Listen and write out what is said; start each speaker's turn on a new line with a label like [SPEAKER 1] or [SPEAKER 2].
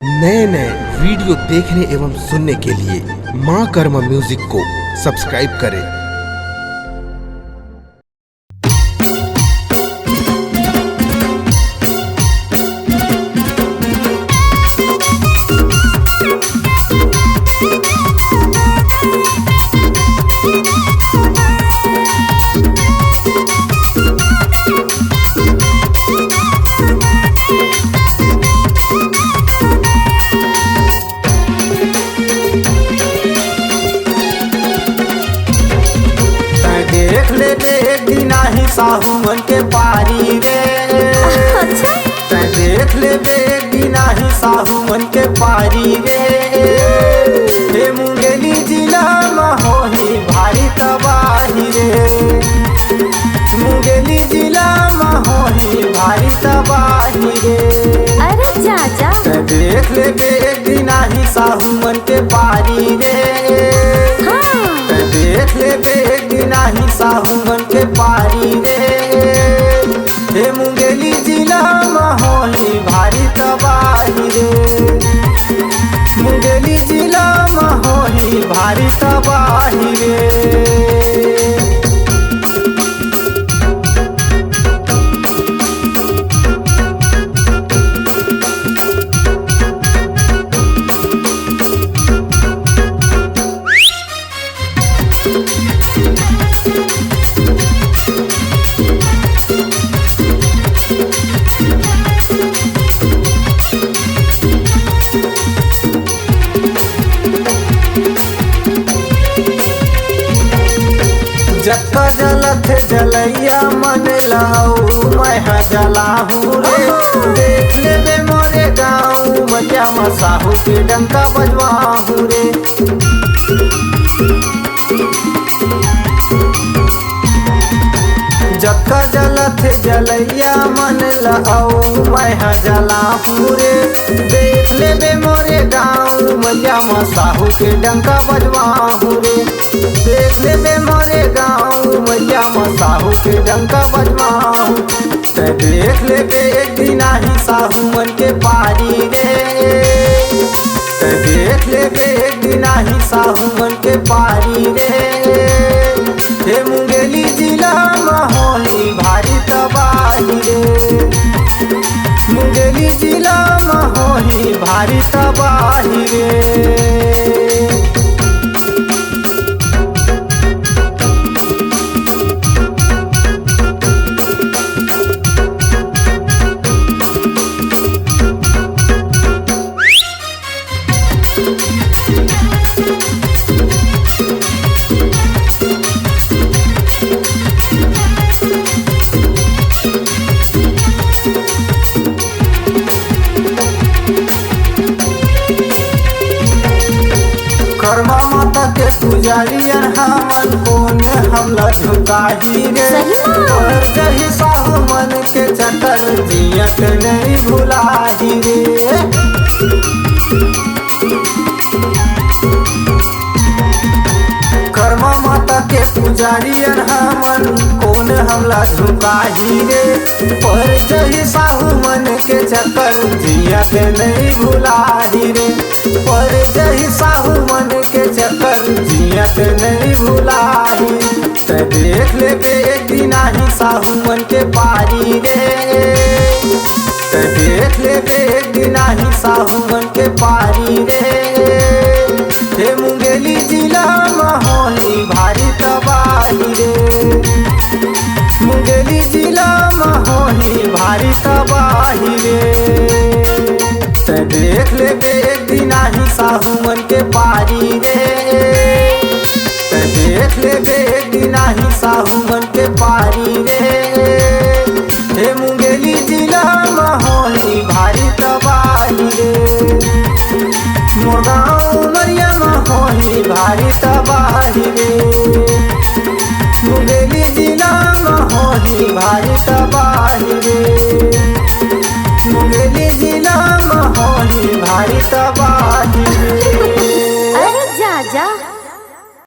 [SPEAKER 1] नए नए वीडियो देखने एवं सुनने के लिए माँ कर्मा म्यूजिक को सब्सक्राइब करें।
[SPEAKER 2] देख ले एक दिन ही साहू मन के पारी रे। अच्छा देख ले एक दिन ही साहू मन के पारी रे। हे मुंगेली जिला में होही भारी तबाही रे। मुंगेली जिला में होही भारी तबाही रे।
[SPEAKER 3] अरे चाचा
[SPEAKER 2] देख ले एक दिन ही साहू मन के पारी रे। देख ले एक दिन ही साहू मन के पारी रे। हे मुंगेली जिला में होही भारी तबाही रे। मुंगेली जिला में होही भारी तबाही रे। जक्का जलत जलैया मन लाऊ मैं जलाहू रे। देख ले मोरे गाँव मजा मसाहू के डंका बजवाहू रे। जक्का जलत जलैया मन लाऊ मैं जलाहू रे। देख ले मोरे गाँव मजा मसाहू के डंका बजवाहू रे। देख ले मोरे गाँव मैया मसाहू के डंका बजवाहू। देख ले एक दिन ही साहू मन के पारी रे। देख ले एक दिन ही साहू मन के पारी रे। हे मुंगेली जिला में होही भारी तबाही रे। मुंगेली जिला में होही भारी तबाही रे। कर्मा माता के पुजारियन हमन कोन हमला झुकाही रे। और जही साहू मन के चक्कर जियत नहीं भुलाही रे। कर्मा माता के पुजारियन हमन कोन हमला झुकाही रे। पर जही साहू मन के चक्कर जियत नहीं भुलाही रे। पर जही साहू मन के चक्कर जियत नहीं भुलाही। देख ले एक दिन ही साहू मन के पारी रे। देख ले एक दिन ही साहू मन के पारी रे। हे मुंगेली जिला में होही भारी तबाही रे। मुंगेली जिला में होही भारी तबाही रे। देख ले एक दिन ही साहू मन के पारी रे। देख ले एक दिन ही साहू मन के पारी रे। हे मुंगेली जिला में होही भारी तबाही रे। मोर गाँव उमरिया में होही भारी तबाही रे। मुंगेली जिला में होही भारी तबाही।